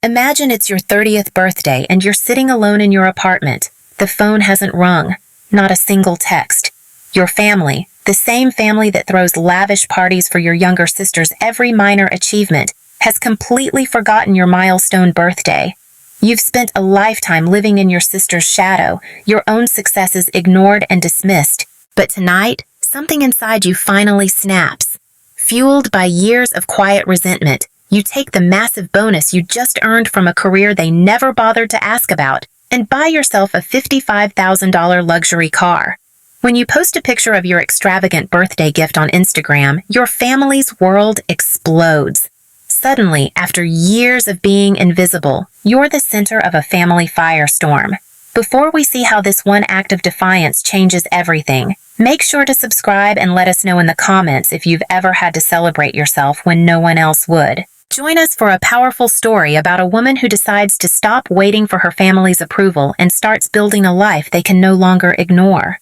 Imagine it's your 30th birthday and you're sitting alone in your apartment. The phone hasn't rung, not a single text. Your family, the same family that throws lavish parties for your younger sister's every minor achievement, has completely forgotten your milestone birthday. You've spent a lifetime living in your sister's shadow, your own successes ignored and dismissed. But tonight, something inside you finally snaps. Fueled by years of quiet resentment, you take the massive bonus you just earned from a career they never bothered to ask about and buy yourself a $55,000 luxury car. When you post a picture of your extravagant birthday gift on Instagram, your family's world explodes. Suddenly, after years of being invisible, you're the center of a family firestorm. Before we see how this one act of defiance changes everything, make sure to subscribe and let us know in the comments if you've ever had to celebrate yourself when no one else would. Join us for a powerful story about a woman who decides to stop waiting for her family's approval and starts building a life they can no longer ignore.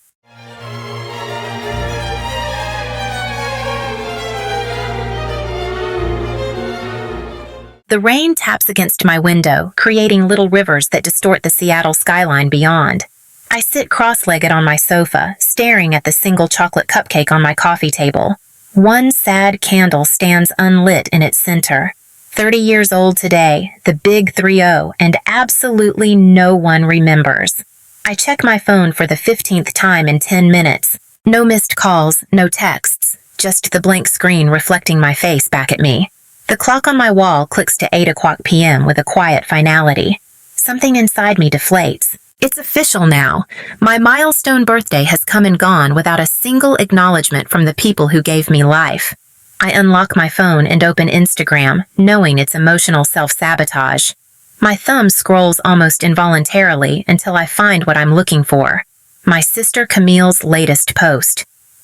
The rain taps against my window, creating little rivers that distort the Seattle skyline beyond. I sit cross-legged on my sofa, staring at the single chocolate cupcake on my coffee table. One sad candle stands unlit in its center. 30 years old today, the big 3-0, and absolutely no one remembers. I check my phone for the 15th time in 10 minutes. No missed calls, no texts, just the blank screen reflecting my face back at me. The clock on my wall clicks to 8 o'clock p.m. with a quiet finality. Something inside me deflates. It's official now. My milestone birthday has come and gone without a single acknowledgement from the people who gave me life. I unlock my phone and open Instagram, knowing it's emotional self-sabotage. My thumb scrolls almost involuntarily until I find what I'm looking for. My sister Camille's latest post.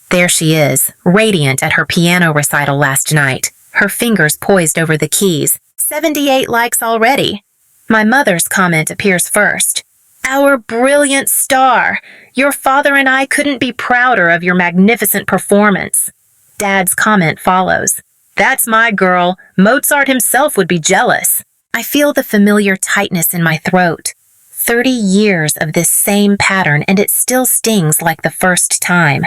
There she is, radiant at her piano recital last night, her fingers poised over the keys. 78 likes already. My mother's comment appears first. Our brilliant star! Your father and I couldn't be prouder of your magnificent performance. Dad's comment follows. That's my girl. Mozart himself would be jealous. I feel the familiar tightness in my throat. 30 years of this same pattern and it still stings like the first time.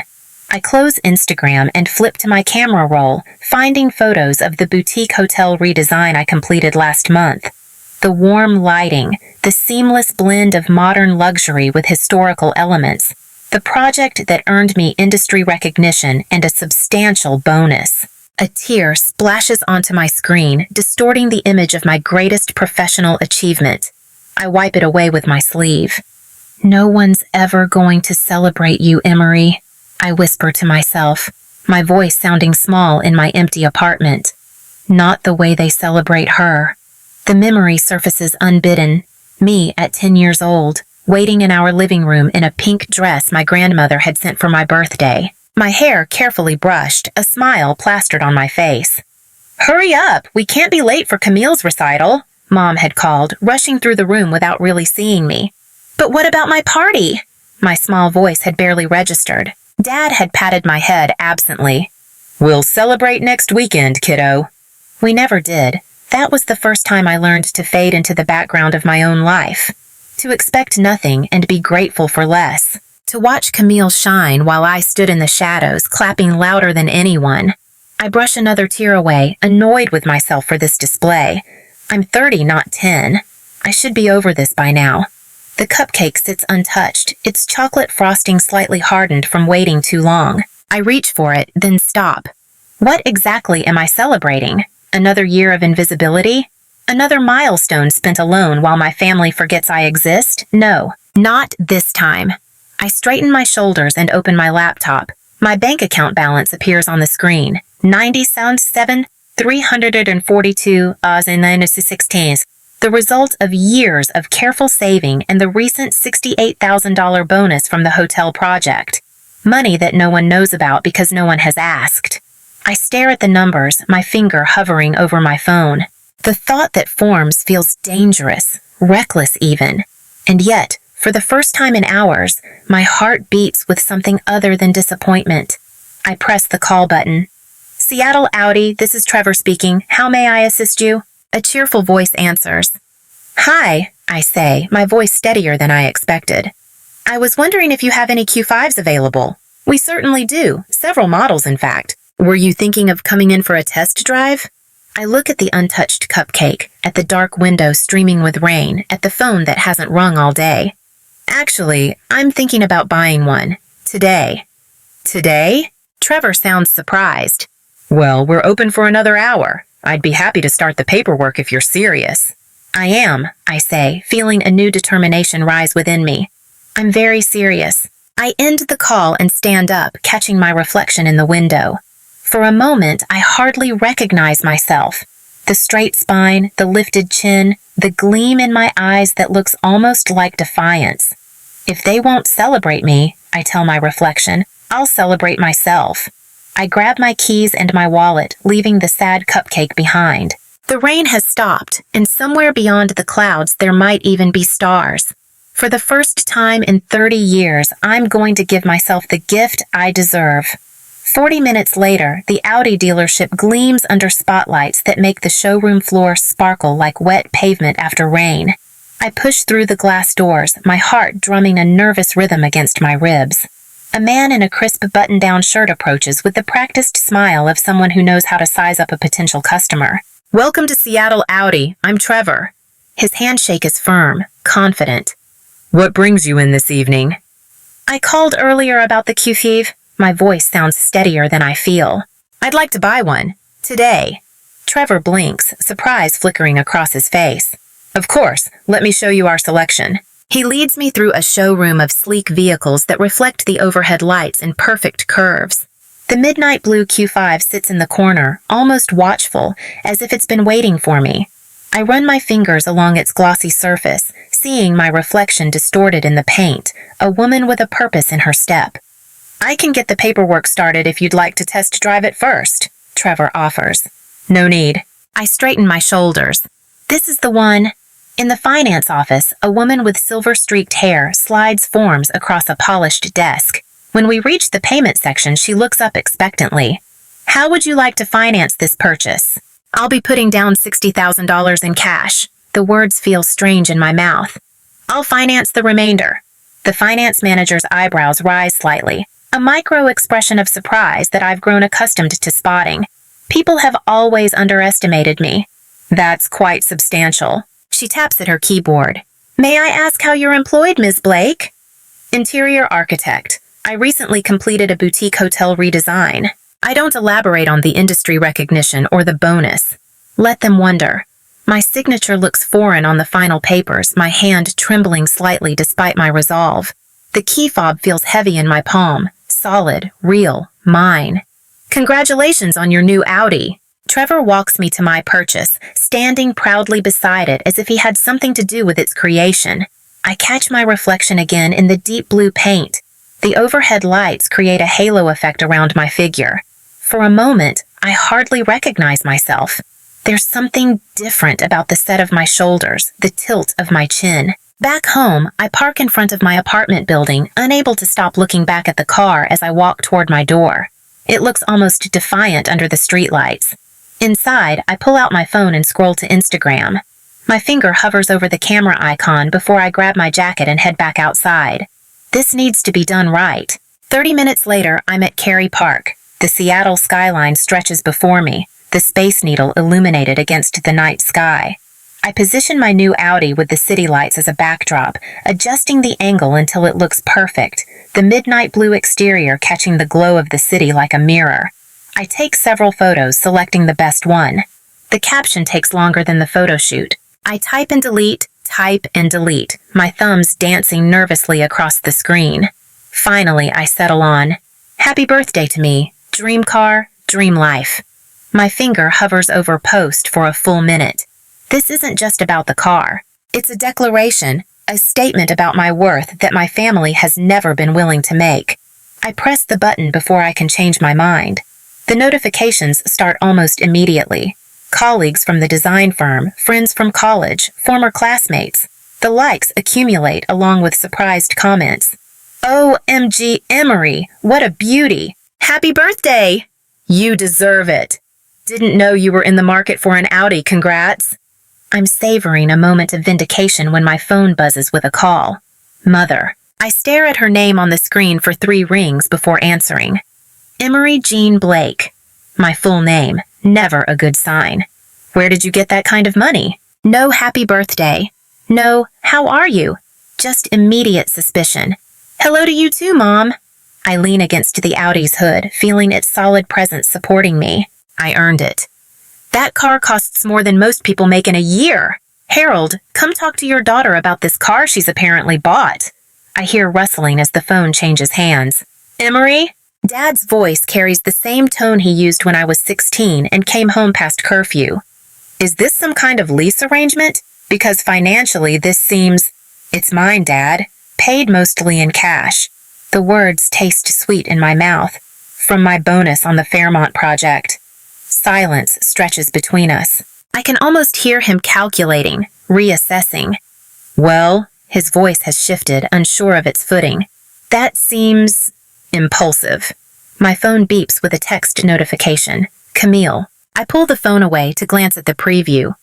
I close Instagram and flip to my camera roll, finding photos of the boutique hotel redesign I completed last month. The warm lighting, the seamless blend of modern luxury with historical elements, the project that earned me industry recognition and a substantial bonus. A tear splashes onto my screen, distorting the image of my greatest professional achievement. I wipe it away with my sleeve. No one's ever going to celebrate you, Emery, I whisper to myself, my voice sounding small in my empty apartment. Not the way they celebrate her. The memory surfaces unbidden. Me at 10 years old, waiting in our living room in a pink dress my grandmother had sent for my birthday. My hair carefully brushed, a smile plastered on my face. Hurry up! We can't be late for Camille's recital, Mom had called, rushing through the room without really seeing me. But what about my party? My small voice had barely registered. Dad had patted my head absently. We'll celebrate next weekend, kiddo. We never did. That was the first time I learned to fade into the background of my own life. To expect nothing and be grateful for less. To watch Camille shine while I stood in the shadows, clapping louder than anyone. I brush another tear away, annoyed with myself for this display. I'm 30, not 10. I should be over this by now. The cupcake sits untouched, its chocolate frosting slightly hardened from waiting too long. I reach for it, then stop. What exactly am I celebrating? Another year of invisibility? Another milestone spent alone while my family forgets I exist? No, not this time. I straighten my shoulders and open my laptop. My bank account balance appears on the screen. 97,342,916. The result of years of careful saving and the recent $68,000 bonus from the hotel project. Money that no one knows about because no one has asked. I stare at the numbers, my finger hovering over my phone. The thought that forms feels dangerous, reckless even. And yet, for the first time in hours, my heart beats with something other than disappointment. I press the call button. Seattle Audi, this is Trevor speaking. How may I assist you? A cheerful voice answers. Hi, I say, my voice steadier than I expected. I was wondering if you have any Q5s available. We certainly do, several models in fact. Were you thinking of coming in for a test drive? I look at the untouched cupcake, at the dark window streaming with rain, at the phone that hasn't rung all day. Actually, I'm thinking about buying one. Today. Today? Trevor sounds surprised. Well, we're open for another hour. I'd be happy to start the paperwork if you're serious. I am, I say, feeling a new determination rise within me. I'm very serious. I end the call and stand up, catching my reflection in the window. For a moment, I hardly recognize myself. The straight spine, the lifted chin, the gleam in my eyes that looks almost like defiance. If they won't celebrate me, I tell my reflection, I'll celebrate myself. I grab my keys and my wallet, leaving the sad cupcake behind. The rain has stopped, and somewhere beyond the clouds there might even be stars. For the first time in 30 years, I'm going to give myself the gift I deserve. 40 minutes later, the Audi dealership gleams under spotlights that make the showroom floor sparkle like wet pavement after rain. I push through the glass doors, my heart drumming a nervous rhythm against my ribs. A man in a crisp button-down shirt approaches with the practiced smile of someone who knows how to size up a potential customer. Welcome to Seattle Audi, I'm Trevor. His handshake is firm, confident. What brings you in this evening? I called earlier about the Q5. My voice sounds steadier than I feel. I'd like to buy one. Today. Trevor blinks, surprise flickering across his face. Of course, let me show you our selection. He leads me through a showroom of sleek vehicles that reflect the overhead lights in perfect curves. The midnight blue Q5 sits in the corner, almost watchful, as if it's been waiting for me. I run my fingers along its glossy surface, seeing my reflection distorted in the paint, a woman with a purpose in her step. I can get the paperwork started if you'd like to test drive it first, Trevor offers. No need. I straighten my shoulders. This is the one. In the finance office, a woman with silver-streaked hair slides forms across a polished desk. When we reach the payment section, she looks up expectantly. How would you like to finance this purchase? I'll be putting down $60,000 in cash. The words feel strange in my mouth. I'll finance the remainder. The finance manager's eyebrows rise slightly, a micro-expression of surprise that I've grown accustomed to spotting. People have always underestimated me. That's quite substantial. She taps at her keyboard. May I ask how you're employed, Ms. Blake? Interior architect. I recently completed a boutique hotel redesign. I don't elaborate on the industry recognition or the bonus. Let them wonder. My signature looks foreign on the final papers, my hand trembling slightly despite my resolve. The key fob feels heavy in my palm. Solid, real, mine. Congratulations on your new Audi. Trevor walks me to my purchase, standing proudly beside it as if he had something to do with its creation. I catch my reflection again in the deep blue paint. The overhead lights create a halo effect around my figure. For a moment, I hardly recognize myself. There's something different about the set of my shoulders, the tilt of my chin. Back home, I park in front of my apartment building, unable to stop looking back at the car as I walk toward my door. It looks almost defiant under the streetlights. Inside, I pull out my phone and scroll to Instagram. My finger hovers over the camera icon before I grab my jacket and head back outside. This needs to be done right. 30 minutes later, I'm at Cary Park. The Seattle skyline stretches before me, the Space Needle illuminated against the night sky. I position my new Audi with the city lights as a backdrop, adjusting the angle until it looks perfect, the midnight blue exterior catching the glow of the city like a mirror. I take several photos, selecting the best one. The caption takes longer than the photo shoot. I type and delete, my thumbs dancing nervously across the screen. Finally, I settle on, Happy birthday to me, dream car, dream life. My finger hovers over post for a full minute. This isn't just about the car. It's a declaration, a statement about my worth that my family has never been willing to make. I press the button before I can change my mind. The notifications start almost immediately. Colleagues from the design firm, friends from college, former classmates. The likes accumulate along with surprised comments. OMG Emery, what a beauty! Happy birthday! You deserve it. Didn't know you were in the market for an Audi, congrats. I'm savoring a moment of vindication when my phone buzzes with a call. Mother. I stare at her name on the screen for 3 rings before answering. Emery Jean Blake. My full name. Never a good sign. Where did you get that kind of money? No happy birthday. No, how are you? Just immediate suspicion. Hello to you too, Mom. I lean against the Audi's hood, feeling its solid presence supporting me. I earned it. That car costs more than most people make in a year. Harold, come talk to your daughter about this car she's apparently bought. I hear rustling as the phone changes hands. Emery? Dad's voice carries the same tone he used when I was 16 and came home past curfew. Is this some kind of lease arrangement? Because financially this seems... It's mine, Dad. Paid mostly in cash. The words taste sweet in my mouth. From my bonus on the Fairmont project. Silence stretches between us. I can almost hear him calculating, reassessing. Well, his voice has shifted, unsure of its footing. That seems... impulsive. My phone beeps with a text notification. Camille. I pull the phone away to glance at the preview.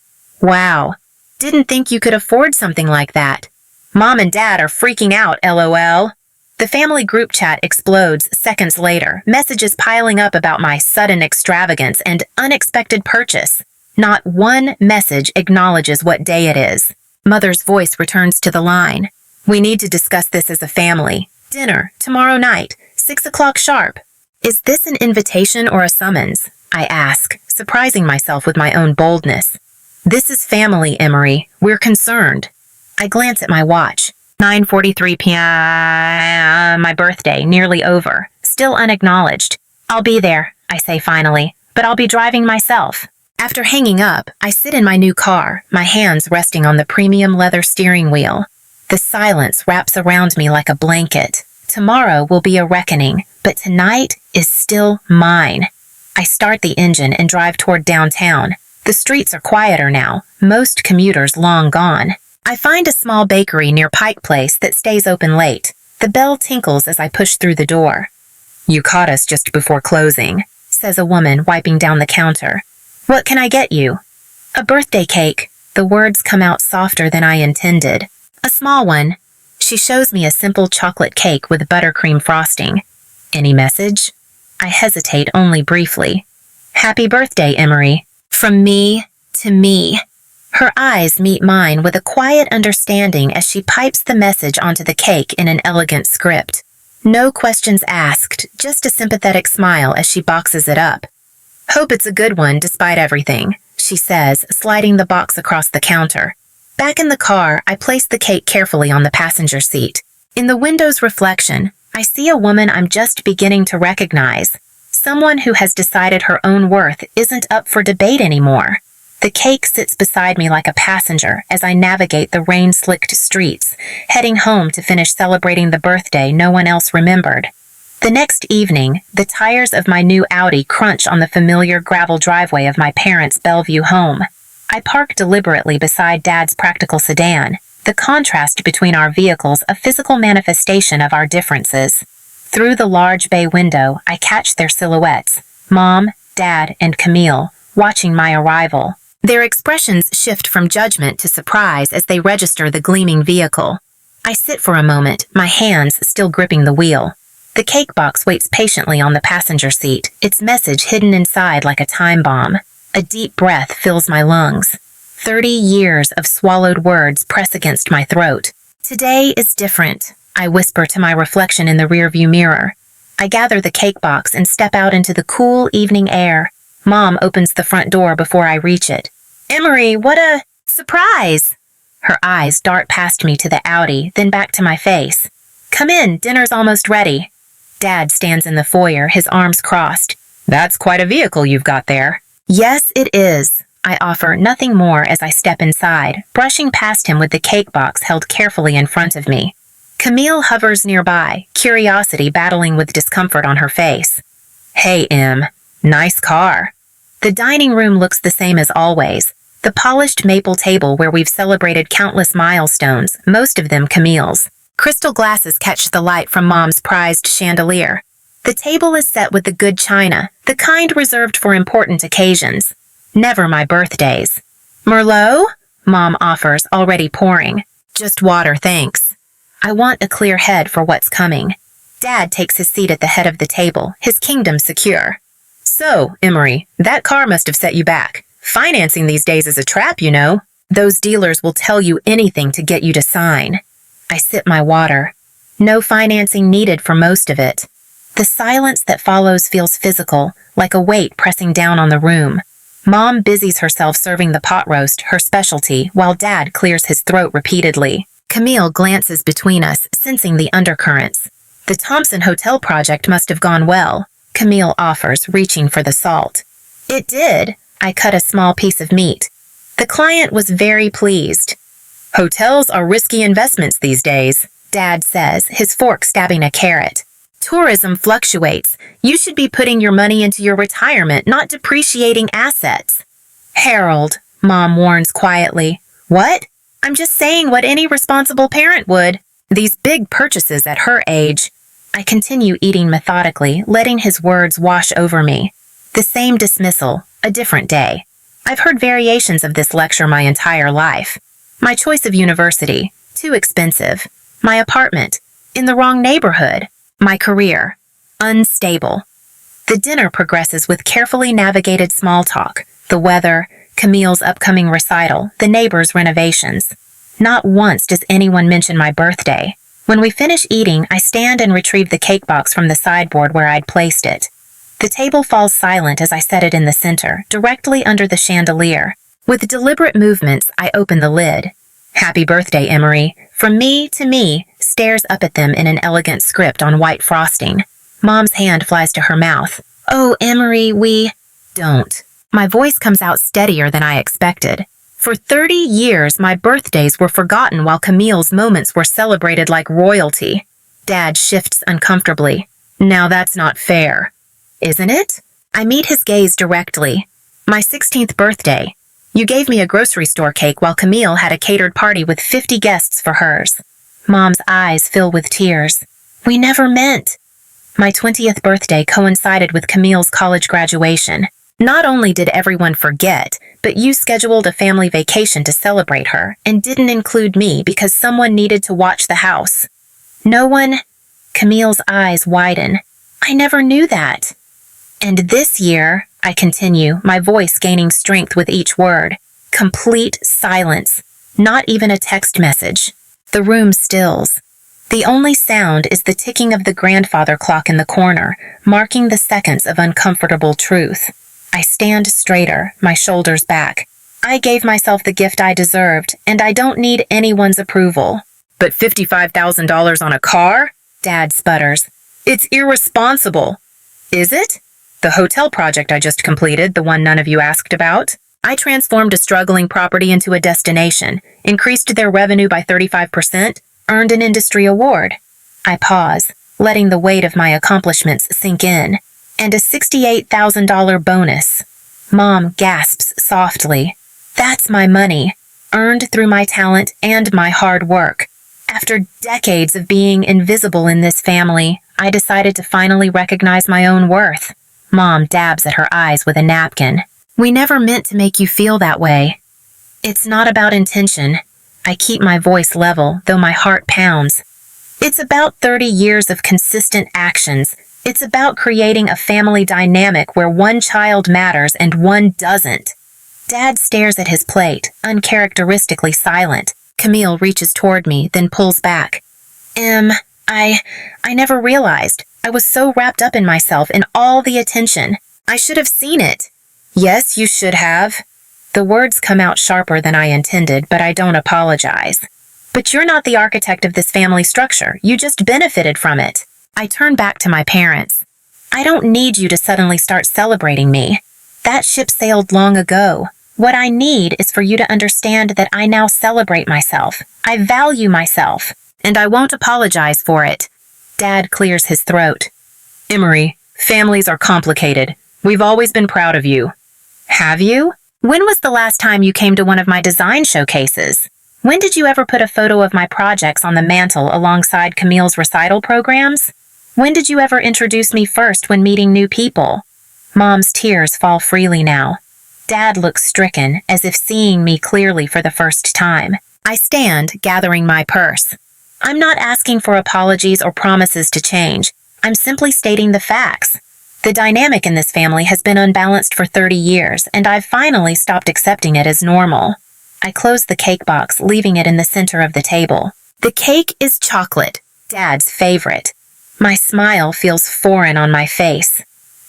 Wow. Didn't think you could afford something like that. Mom and Dad are freaking out, LOL. The family group chat explodes seconds later, messages piling up about my sudden extravagance and unexpected purchase. Not one message acknowledges what day it is. Mother's voice returns to the line. We need to discuss this as a family. Dinner, tomorrow night, 6 o'clock sharp. Is this an invitation or a summons? I ask, surprising myself with my own boldness. This is family, Emery. We're concerned. I glance at my watch. 9:43 p.m. My birthday, nearly over. Still unacknowledged. I'll be there, I say finally, but I'll be driving myself. After hanging up, I sit in my new car, my hands resting on the premium leather steering wheel. The silence wraps around me like a blanket. Tomorrow will be a reckoning, but tonight is still mine. I start the engine and drive toward downtown. The streets are quieter now, most commuters long gone. I find a small bakery near Pike Place that stays open late. The bell tinkles as I push through the door. You caught us just before closing, says a woman wiping down the counter. What can I get you? A birthday cake. The words come out softer than I intended. A small one. She shows me a simple chocolate cake with buttercream frosting. Any message? I hesitate only briefly. Happy birthday, Emery. From me to me. Her eyes meet mine with a quiet understanding as she pipes the message onto the cake in an elegant script. No questions asked, just a sympathetic smile as she boxes it up. Hope it's a good one despite everything, she says, sliding the box across the counter. Back in the car, I place the cake carefully on the passenger seat. In the window's reflection, I see a woman I'm just beginning to recognize. Someone who has decided her own worth isn't up for debate anymore. The cake sits beside me like a passenger as I navigate the rain-slicked streets, heading home to finish celebrating the birthday no one else remembered. The next evening, the tires of my new Audi crunch on the familiar gravel driveway of my parents' Bellevue home. I park deliberately beside Dad's practical sedan, the contrast between our vehicles a physical manifestation of our differences. Through the large bay window, I catch their silhouettes, Mom, Dad, and Camille, watching my arrival. Their expressions shift from judgment to surprise as they register the gleaming vehicle. I sit for a moment, my hands still gripping the wheel. The cake box waits patiently on the passenger seat, its message hidden inside like a time bomb. A deep breath fills my lungs. 30 years of swallowed words press against my throat. Today is different, I whisper to my reflection in the rearview mirror. I gather the cake box and step out into the cool evening air. Mom opens the front door before I reach it. Emery, what a surprise! Her eyes dart past me to the Audi, then back to my face. Come in, dinner's almost ready. Dad stands in the foyer, his arms crossed. That's quite a vehicle you've got there. Yes, it is. I offer nothing more as I step inside, brushing past him with the cake box held carefully in front of me. Camille hovers nearby, curiosity battling with discomfort on her face. Hey, Em. Nice car. The dining room looks the same as always. The polished maple table where we've celebrated countless milestones, most of them Camille's. Crystal glasses catch the light from Mom's prized chandelier. The table is set with the good china, the kind reserved for important occasions. Never my birthdays. Merlot? Mom offers, already pouring. Just water, thanks. I want a clear head for what's coming. Dad takes his seat at the head of the table, his kingdom secure. So, Emery, that car must have set you back. Financing these days is a trap, you know. Those dealers will tell you anything to get you to sign. I sip my water. No financing needed for most of it. The silence that follows feels physical, like a weight pressing down on the room. Mom busies herself serving the pot roast, her specialty, while Dad clears his throat repeatedly. Camille glances between us, sensing the undercurrents. The Thompson Hotel project must have gone well, Camille offers, reaching for the salt. It did. I cut a small piece of meat. The client was very pleased. Hotels are risky investments these days, Dad says, his fork stabbing a carrot. Tourism fluctuates. You should be putting your money into your retirement, not depreciating assets. Harold, Mom warns quietly. What? I'm just saying what any responsible parent would. These big purchases at her age. I continue eating methodically, letting his words wash over me. The same dismissal, a different day. I've heard variations of this lecture my entire life. My choice of university, too expensive. My apartment, in the wrong neighborhood. My career, unstable. The dinner progresses with carefully navigated small talk, the weather, Camille's upcoming recital, the neighbors' renovations. Not once does anyone mention my birthday. When we finish eating, I stand and retrieve the cake box from the sideboard where I'd placed it. The table falls silent as I set it in the center, directly under the chandelier. With deliberate movements, I open the lid. Happy birthday, Emery. From me to me, stares up at them in an elegant script on white frosting. Mom's hand flies to her mouth. Oh, Emery, we... Don't. My voice comes out steadier than I expected. For 30 years, my birthdays were forgotten while Camille's moments were celebrated like royalty. Dad shifts uncomfortably. Now that's not fair. Isn't it? I meet his gaze directly. My 16th birthday. You gave me a grocery store cake while Camille had a catered party with 50 guests for hers. Mom's eyes fill with tears. We never meant. My 20th birthday coincided with Camille's college graduation. Not only did everyone forget, but you scheduled a family vacation to celebrate her and didn't include me because someone needed to watch the house. No one... Camille's eyes widen. I never knew that. And this year, I continue, my voice gaining strength with each word. Complete silence. Not even a text message. The room stills. The only sound is the ticking of the grandfather clock in the corner, marking the seconds of uncomfortable truth. I stand straighter, my shoulders back. I gave myself the gift I deserved, and I don't need anyone's approval. But $55,000 on a car? Dad sputters. It's irresponsible. Is it? The hotel project I just completed, the one none of you asked about. I transformed a struggling property into a destination, increased their revenue by 35%, earned an industry award. I pause, letting the weight of my accomplishments sink in. And a $68,000 bonus. Mom gasps softly. That's my money, earned through my talent and my hard work. After decades of being invisible in this family, I decided to finally recognize my own worth. Mom dabs at her eyes with a napkin. We never meant to make you feel that way. It's not about intention. I keep my voice level, though my heart pounds. It's about 30 years of consistent actions. It's about creating a family dynamic where one child matters and one doesn't. Dad stares at his plate, uncharacteristically silent. Camille reaches toward me, then pulls back. I never realized. I was so wrapped up in myself, in all the attention. I should have seen it. Yes, you should have. The words come out sharper than I intended, but I don't apologize. But you're not the architect of this family structure. You just benefited from it. I turn back to my parents. I don't need you to suddenly start celebrating me. That ship sailed long ago. What I need is for you to understand that I now celebrate myself. I value myself, and I won't apologize for it. Dad clears his throat. Emery, families are complicated. We've always been proud of you. Have you? When was the last time you came to one of my design showcases? When did you ever put a photo of my projects on the mantle alongside Camille's recital programs? When did you ever introduce me first when meeting new people? Mom's tears fall freely now. Dad looks stricken, as if seeing me clearly for the first time. I stand, gathering my purse. I'm not asking for apologies or promises to change. I'm simply stating the facts. The dynamic in this family has been unbalanced for 30 years, and I've finally stopped accepting it as normal. I close the cake box, leaving it in the center of the table. The cake is chocolate, Dad's favorite. My smile feels foreign on my face.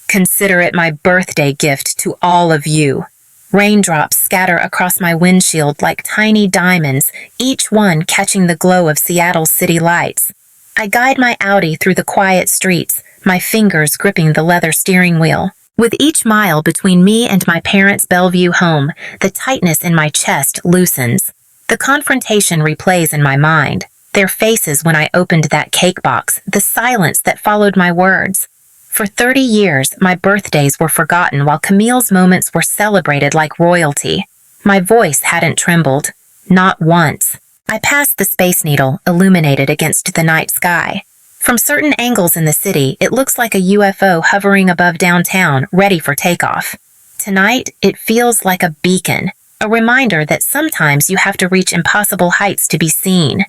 Consider it my birthday gift to all of you. Raindrops scatter across my windshield like tiny diamonds, each one catching the glow of Seattle's city lights. I guide my Audi through the quiet streets, my fingers gripping the leather steering wheel. With each mile between me and my parents' Bellevue home, the tightness in my chest loosens. The confrontation replays in my mind. Their faces when I opened that cake box, the silence that followed my words. For 30 years, my birthdays were forgotten while Camille's moments were celebrated like royalty. My voice hadn't trembled. Not once. I passed the Space Needle, illuminated against the night sky. From certain angles in the city, it looks like a UFO hovering above downtown, ready for takeoff. Tonight, it feels like a beacon, a reminder that sometimes you have to reach impossible heights to be seen.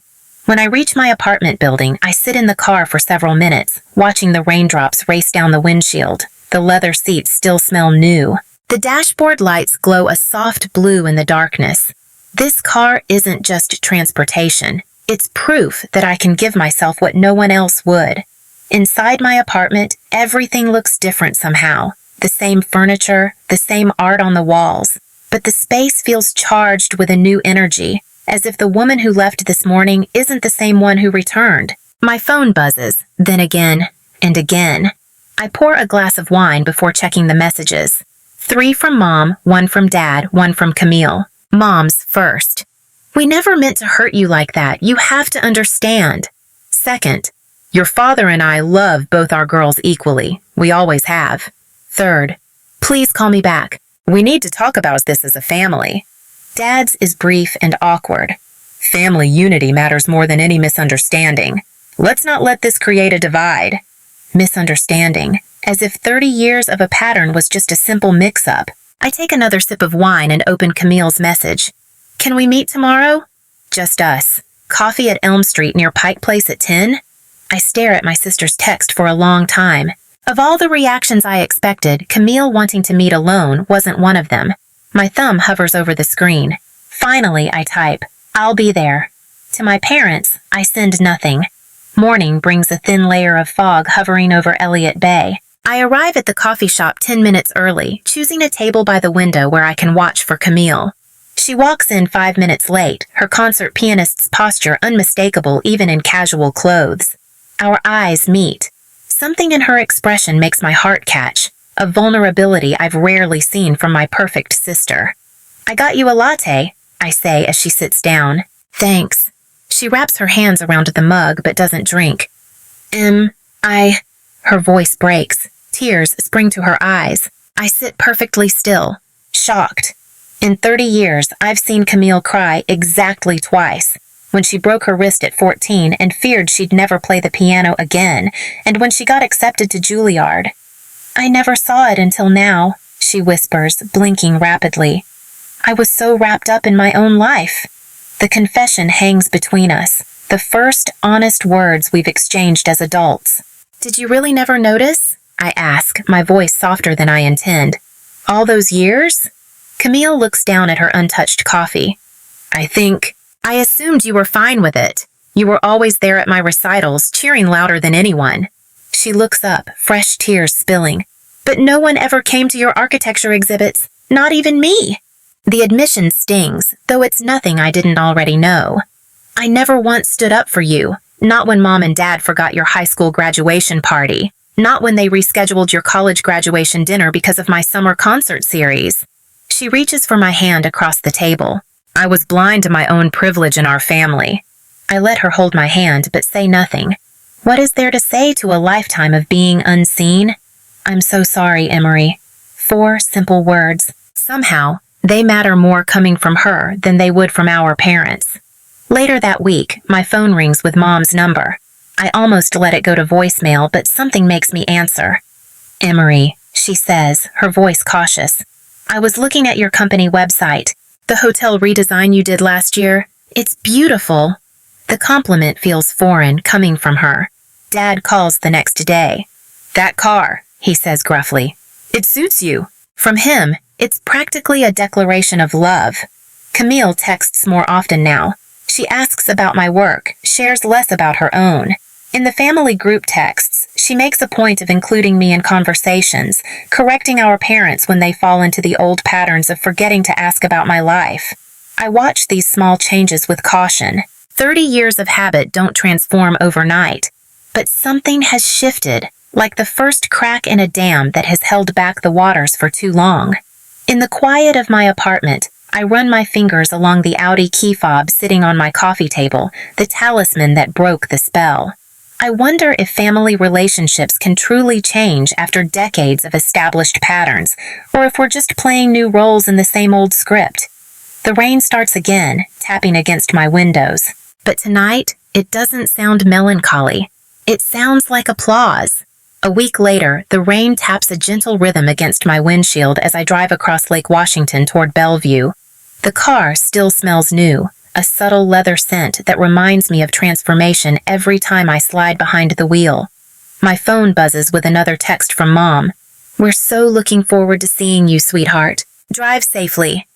When I reach my apartment building, I sit in the car for several minutes, watching the raindrops race down the windshield. The leather seats still smell new. The dashboard lights glow a soft blue in the darkness. This car isn't just transportation. It's proof that I can give myself what no one else would. Inside my apartment, everything looks different somehow. The same furniture, the same art on the walls. But the space feels charged with a new energy, as if the woman who left this morning isn't the same one who returned. My phone buzzes, then again, and again. I pour a glass of wine before checking the messages. 3 from Mom, 1 from Dad, 1 from Camille. Mom's first. We never meant to hurt you like that. You have to understand. Second, your father and I love both our girls equally. We always have. Third, please call me back. We need to talk about this as a family. Dad's is brief and awkward. Family unity matters more than any misunderstanding. Let's not let this create a divide. Misunderstanding, as if 30 years of a pattern was just a simple mix-up. I take another sip of wine and open Camille's message. Can we meet tomorrow? Just us. Coffee at Elm Street near Pike Place at 10? I stare at my sister's text for a long time. Of all the reactions I expected, Camille wanting to meet alone wasn't one of them. My thumb hovers over the screen. Finally, I type, I'll be there. To my parents, I send nothing. Morning brings a thin layer of fog hovering over Elliott Bay. I arrive at the coffee shop 10 minutes early, choosing a table by the window where I can watch for Camille. She walks in 5 minutes late, her concert pianist's posture unmistakable even in casual clothes. Our eyes meet. Something in her expression makes my heart catch. A vulnerability I've rarely seen from my perfect sister. I got you a latte, I say as she sits down. Thanks. She wraps her hands around the mug but doesn't drink. Her voice breaks. Tears spring to her eyes. I sit perfectly still, shocked. In 30 years, I've seen Camille cry exactly twice. When she broke her wrist at 14 and feared she'd never play the piano again, and when she got accepted to Juilliard. I never saw it until now, she whispers, blinking rapidly. I was so wrapped up in my own life. The confession hangs between us, the first honest words we've exchanged as adults. Did you really never notice? I ask, my voice softer than I intend. All those years? Camille looks down at her untouched coffee. I assumed you were fine with it. You were always there at my recitals, cheering louder than anyone. She looks up, fresh tears spilling. But no one ever came to your architecture exhibits, not even me. The admission stings, though it's nothing I didn't already know. I never once stood up for you, not when Mom and Dad forgot your high school graduation party, not when they rescheduled your college graduation dinner because of my summer concert series. She reaches for my hand across the table. I was blind to my own privilege in our family. I let her hold my hand but say nothing. What is there to say to a lifetime of being unseen? I'm so sorry, Emery. 4 simple words. Somehow, they matter more coming from her than they would from our parents. Later that week, my phone rings with Mom's number. I almost let it go to voicemail, but something makes me answer. Emery, she says, her voice cautious. I was looking at your company website. The hotel redesign you did last year. It's beautiful. The compliment feels foreign coming from her. Dad calls the next day. That car, he says gruffly. It suits you. From him, it's practically a declaration of love. Camille texts more often now. She asks about my work, shares less about her own. In the family group texts, she makes a point of including me in conversations, correcting our parents when they fall into the old patterns of forgetting to ask about my life. I watch these small changes with caution. 30 years of habit don't transform overnight, but something has shifted, like the first crack in a dam that has held back the waters for too long. In the quiet of my apartment, I run my fingers along the Audi key fob sitting on my coffee table, the talisman that broke the spell. I wonder if family relationships can truly change after decades of established patterns, or if we're just playing new roles in the same old script. The rain starts again, tapping against my windows. But tonight, it doesn't sound melancholy. It sounds like applause. A week later, the rain taps a gentle rhythm against my windshield as I drive across Lake Washington toward Bellevue. The car still smells new, a subtle leather scent that reminds me of transformation every time I slide behind the wheel. My phone buzzes with another text from Mom. We're so looking forward to seeing you, sweetheart. Drive safely.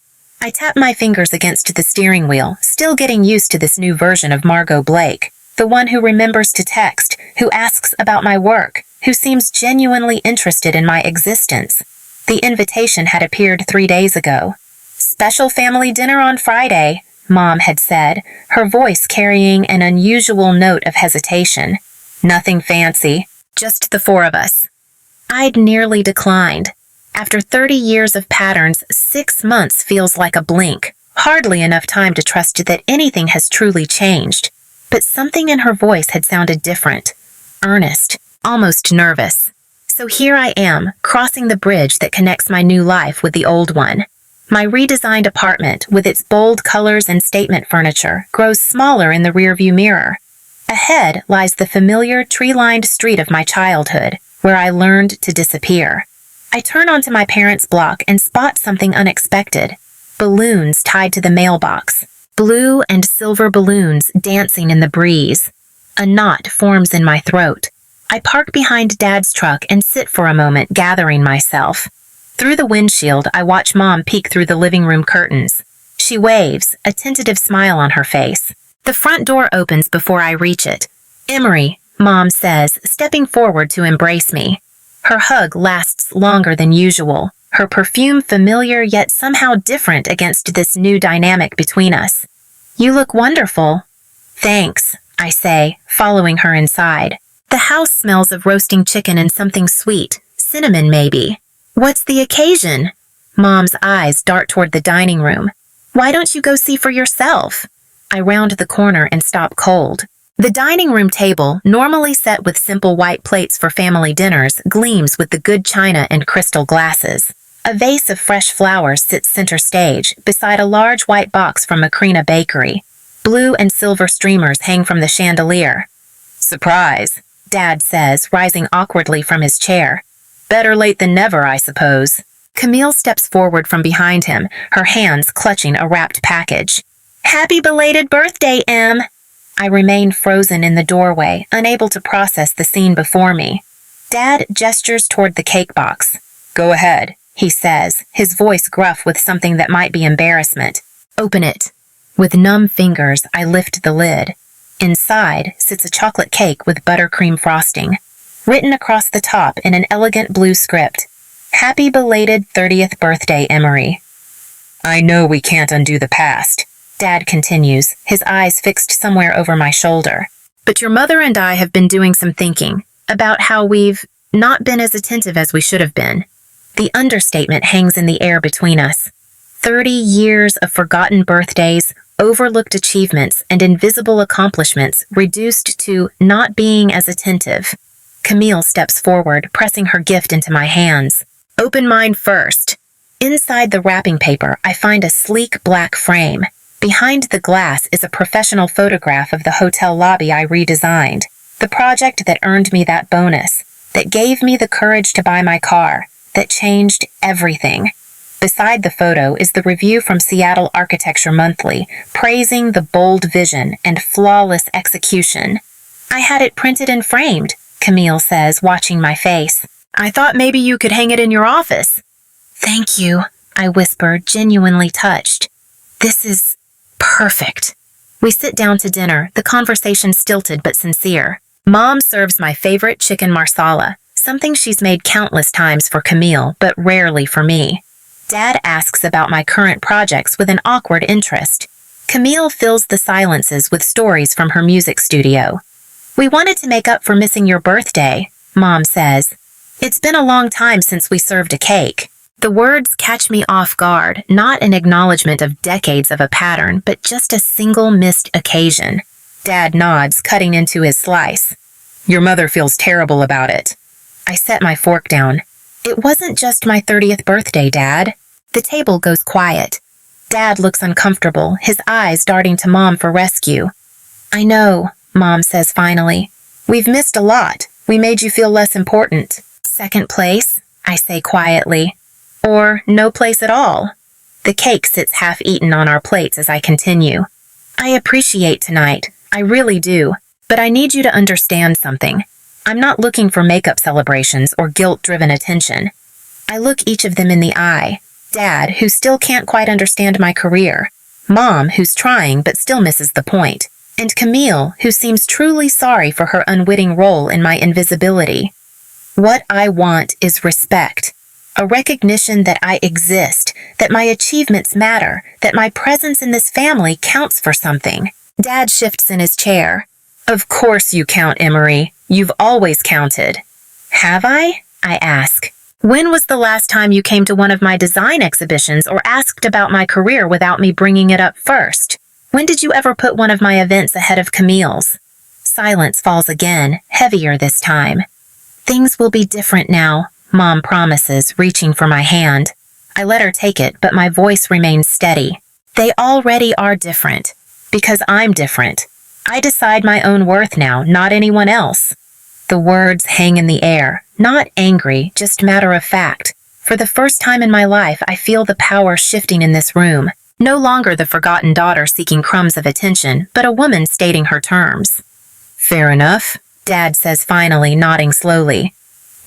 I tap my fingers against the steering wheel, still getting used to this new version of Margot Blake, the one who remembers to text, who asks about my work, who seems genuinely interested in my existence. The invitation had appeared 3 days ago. Special family dinner on Friday, Mom had said, her voice carrying an unusual note of hesitation. Nothing fancy, just the 4 of us. I'd nearly declined. After 30 years of patterns, 6 months feels like a blink, hardly enough time to trust that anything has truly changed. But something in her voice had sounded different, earnest, almost nervous. So here I am, crossing the bridge that connects my new life with the old one. My redesigned apartment, with its bold colors and statement furniture, grows smaller in the rearview mirror. Ahead lies the familiar tree-lined street of my childhood, where I learned to disappear. I turn onto my parents' block and spot something unexpected. Balloons tied to the mailbox. Blue and silver balloons dancing in the breeze. A knot forms in my throat. I park behind Dad's truck and sit for a moment, gathering myself. Through the windshield, I watch Mom peek through the living room curtains. She waves, a tentative smile on her face. The front door opens before I reach it. Emery, Mom says, stepping forward to embrace me. Her hug lasts longer than usual, her perfume familiar yet somehow different against this new dynamic between us. You look wonderful. Thanks, I say, following her inside. The house smells of roasting chicken and something sweet, cinnamon maybe. What's the occasion? Mom's eyes dart toward the dining room. Why don't you go see for yourself? I round the corner and stop cold. The dining room table, normally set with simple white plates for family dinners, gleams with the good china and crystal glasses. A vase of fresh flowers sits center stage, beside a large white box from Macrina Bakery. Blue and silver streamers hang from the chandelier. Surprise, Dad says, rising awkwardly from his chair. Better late than never, I suppose. Camille steps forward from behind him, her hands clutching a wrapped package. Happy belated birthday, Em! I remain frozen in the doorway, unable to process the scene before me. Dad gestures toward the cake box. Go ahead, he says, his voice gruff with something that might be embarrassment. Open it. With numb fingers, I lift the lid. Inside sits a chocolate cake with buttercream frosting. Written across the top in an elegant blue script. Happy belated 30th birthday, Emery. I know we can't undo the past, Dad continues, his eyes fixed somewhere over my shoulder. But your mother and I have been doing some thinking about how we've not been as attentive as we should have been. The understatement hangs in the air between us. 30 years of forgotten birthdays, overlooked achievements, and invisible accomplishments reduced to not being as attentive. Camille steps forward, pressing her gift into my hands. Open mine first. Inside the wrapping paper, I find a sleek black frame. Behind the glass is a professional photograph of the hotel lobby I redesigned. The project that earned me that bonus, that gave me the courage to buy my car, that changed everything. Beside the photo is the review from Seattle Architecture Monthly, praising the bold vision and flawless execution. "I had it printed and framed," Camille says, watching my face. "I thought maybe you could hang it in your office." "Thank you," I whisper, genuinely touched. "This is perfect." We sit down to dinner, the conversation stilted but sincere. Mom serves my favorite chicken marsala, something she's made countless times for Camille, but rarely for me. Dad asks about my current projects with an awkward interest. Camille fills the silences with stories from her music studio. "We wanted to make up for missing your birthday," Mom says. "It's been a long time since we served a cake." The words catch me off guard, not an acknowledgement of decades of a pattern, but just a single missed occasion. Dad nods, cutting into his slice. "Your mother feels terrible about it." I set my fork down. "It wasn't just my 30th birthday, Dad." The table goes quiet. Dad looks uncomfortable, his eyes darting to Mom for rescue. "I know," Mom says finally. "We've missed a lot. We made you feel less important." "Second place," I say quietly. "Or no place at all." The cake sits half-eaten on our plates as I continue. "I appreciate tonight. I really do. But I need you to understand something. I'm not looking for makeup celebrations or guilt-driven attention. I look each of them in the eye. Dad, who still can't quite understand my career. Mom, who's trying but still misses the point. And Camille, who seems truly sorry for her unwitting role in my invisibility. What I want is respect. A recognition that I exist, that my achievements matter, that my presence in this family counts for something. Dad shifts in his chair. "Of course you count, Emery. You've always counted." "Have I?" I ask. "When was the last time you came to one of my design exhibitions or asked about my career without me bringing it up first? When did you ever put one of my events ahead of Camille's?" Silence falls again, heavier this time. "Things will be different now," Mom promises, reaching for my hand. I let her take it, but my voice remains steady. "They already are different. Because I'm different. I decide my own worth now, not anyone else." The words hang in the air, not angry, just matter of fact. For the first time in my life, I feel the power shifting in this room. No longer the forgotten daughter seeking crumbs of attention, but a woman stating her terms. "Fair enough," Dad says finally, nodding slowly.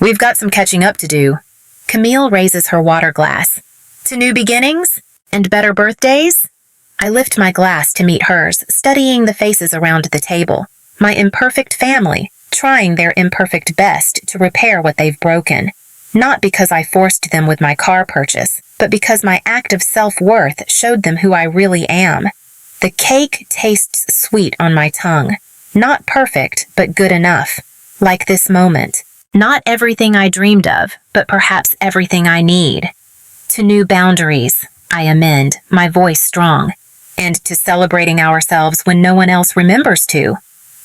"We've got some catching up to do." Camille raises her water glass. "To new beginnings? And better birthdays?" I lift my glass to meet hers, studying the faces around the table. My imperfect family, trying their imperfect best to repair what they've broken. Not because I forced them with my car purchase, but because my act of self-worth showed them who I really am. The cake tastes sweet on my tongue. Not perfect, but good enough. Like this moment. Not everything I dreamed of, but perhaps everything I need. To new boundaries, I amend, my voice strong. And to celebrating ourselves when no one else remembers to.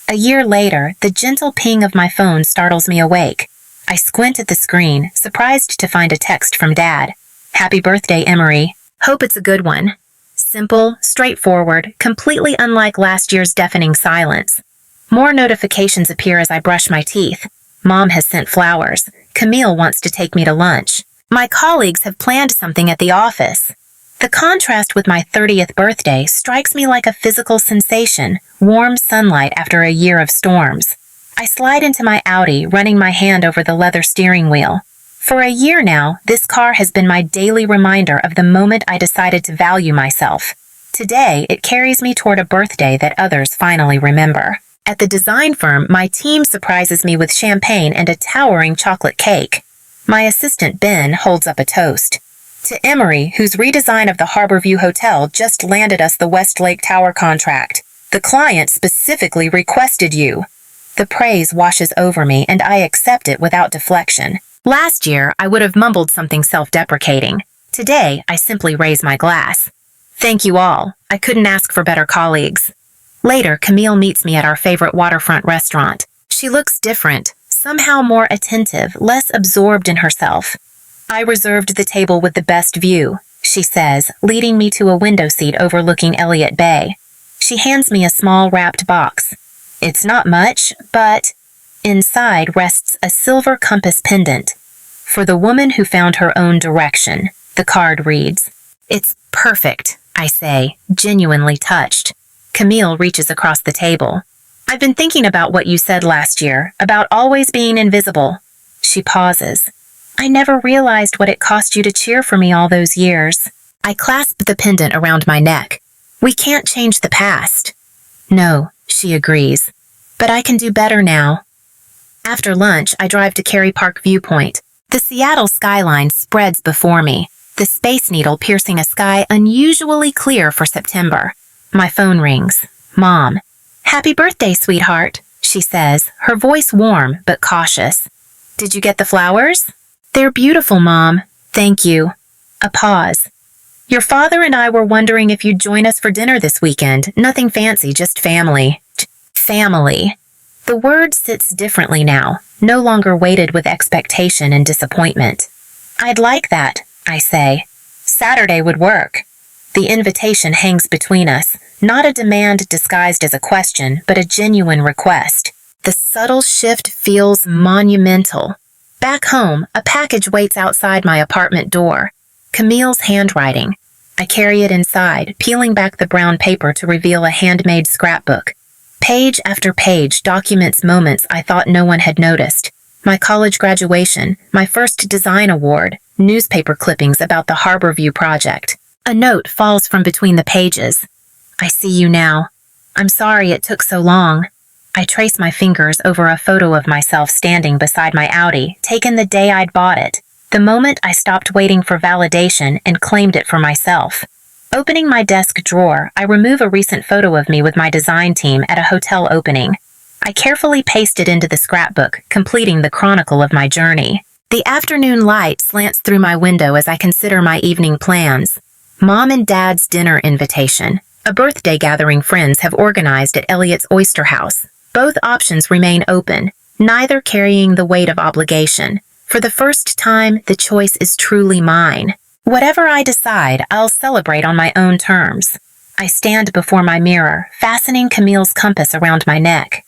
A year later, the gentle ping of my phone startles me awake. I squint at the screen, surprised to find a text from Dad. "Happy birthday, Emery. Hope it's a good one." Simple, straightforward, completely unlike last year's deafening silence. More notifications appear as I brush my teeth. Mom has sent flowers. Camille wants to take me to lunch. My colleagues have planned something at the office. The contrast with my 30th birthday strikes me like a physical sensation, warm sunlight after a year of storms. I slide into my Audi, running my hand over the leather steering wheel. For a year now, this car has been my daily reminder of the moment I decided to value myself. Today, it carries me toward a birthday that others finally remember. At the design firm, my team surprises me with champagne and a towering chocolate cake. My assistant, Ben, holds up a toast. To Emery, whose redesign of the Harborview Hotel just landed us the Westlake Tower contract. The client specifically requested you. The praise washes over me, and I accept it without deflection. Last year, I would have mumbled something self-deprecating. Today, I simply raise my glass. Thank you all. I couldn't ask for better colleagues. Later, Camille meets me at our favorite waterfront restaurant. She looks different, somehow more attentive, less absorbed in herself. I reserved the table with the best view, she says, leading me to a window seat overlooking Elliott Bay. She hands me a small wrapped box. It's not much, but inside rests a silver compass pendant. For the woman who found her own direction. The card reads. It's perfect, I say, genuinely touched. Camille reaches across the table. I've been thinking about what you said last year, about always being invisible. She pauses. I never realized what it cost you to cheer for me all those years. I clasp the pendant around my neck. We can't change the past. No, she agrees. But I can do better now. After lunch, I drive to Cary Park Viewpoint. The Seattle skyline spreads before me, the Space Needle piercing a sky unusually clear for September. My phone rings. Mom. Happy birthday, sweetheart, she says, her voice warm but cautious. Did you get the flowers? They're beautiful, Mom. Thank you. A pause. Your father and I were wondering if you'd join us for dinner this weekend. Nothing fancy, just family. Family. The word sits differently now, no longer weighted with expectation and disappointment. I'd like that, I say. Saturday would work. The invitation hangs between us, not a demand disguised as a question, but a genuine request. The subtle shift feels monumental. Back home, a package waits outside my apartment door. Camille's handwriting. I carry it inside, peeling back the brown paper to reveal a handmade scrapbook. Page after page documents moments I thought no one had noticed. My college graduation, my first design award, newspaper clippings about the Harborview project. A note falls from between the pages. I see you now. I'm sorry it took so long. I trace my fingers over a photo of myself standing beside my Audi, taken the day I'd bought it. The moment I stopped waiting for validation and claimed it for myself. Opening my desk drawer, I remove a recent photo of me with my design team at a hotel opening. I carefully paste it into the scrapbook, completing the chronicle of my journey. The afternoon light slants through my window as I consider my evening plans. Mom and Dad's dinner invitation. A birthday gathering friends have organized at Elliot's Oyster House. Both options remain open, neither carrying the weight of obligation. For the first time, the choice is truly mine. Whatever I decide, I'll celebrate on my own terms. I stand before my mirror, fastening Camille's compass around my neck.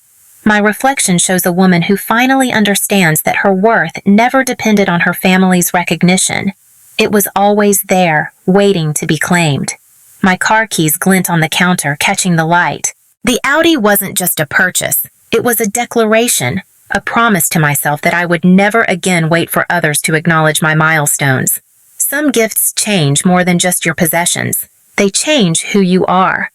My reflection shows a woman who finally understands that her worth never depended on her family's recognition. It was always there, waiting to be claimed. My car keys glint on the counter, catching the light. The Audi wasn't just a purchase. It was a declaration, a promise to myself that I would never again wait for others to acknowledge my milestones. Some gifts change more than just your possessions. They change who you are.